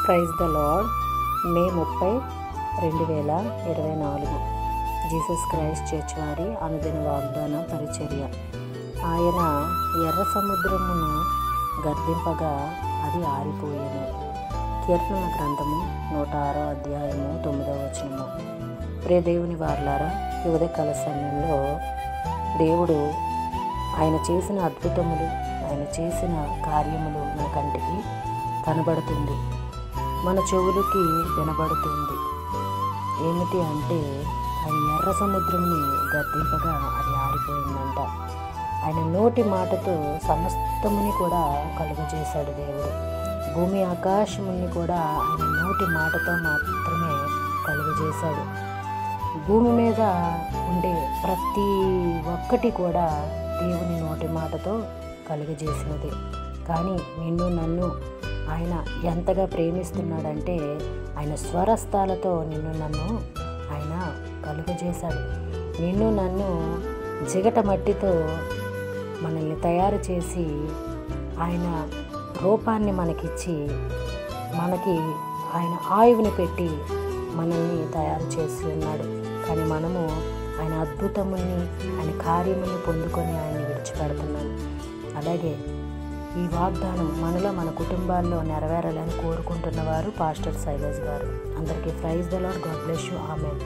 Praise the Lord. May 30, 2024 Jesus Christ church వారి అనుదిన వాగ్దాన పరిచర్య. ఆయన ఎర్ర సముద్రమును గర్దింపగా అది ఆరిపోయెను. కీర్తన గ్రంథము 106 అధ్యాయము 9వ వచనము. ప్రియ దేవుని వారలారా, ఈ ఉదయకాల సమయంలో దేవుడు ఆయన చేసిన అద్భుతములు, ఆయన చేసిన కార్యములు మన కంటికి కనబడుతుంది, మన చెవులకి వినబడుతుంది. ఏమిటి అంటే, ఆయన ఎర్ర సముద్రంని గద్దింపగా అది ఆరిపోయిందంట. ఆయన నోటి మాటతో సమస్తముని కూడా కలుగజేశాడు దేవుడు. భూమి ఆకాశముని కూడా ఆయన నోటి మాటతో మాత్రమే కలుగజేశాడు. భూమి మీద ఉండే ప్రతి ఒక్కటి కూడా దేవుని నోటి మాటతో కలుగజేసినది. కానీ నిన్ను నన్ను ఆయన ఎంతగా ప్రేమిస్తున్నాడంటే, ఆయన స్వరస్థాలతో నిన్ను నన్ను ఆయన కలుగజేశాడు. నిన్ను నన్ను జిగట మట్టితో మనల్ని తయారు చేసి ఆయన రూపాన్ని మనకిచ్చి, మనకి ఆయన ఆయువుని పెట్టి మనల్ని తయారు చేసి ఉన్నాడు. కానీ మనము ఆయన అద్భుతముని, ఆయన కార్యముని పొందుకొని ఆయన్ని విడిచిపెడుతున్నాము. అలాగే ఈ వాగ్దానం మనలో, మన కుటుంబాల్లో నెరవేరాలని కోరుకుంటున్నవారు పాస్టర్ శైలజ్ గారు. అందరికీ praise the Lord. God bless you. Amen.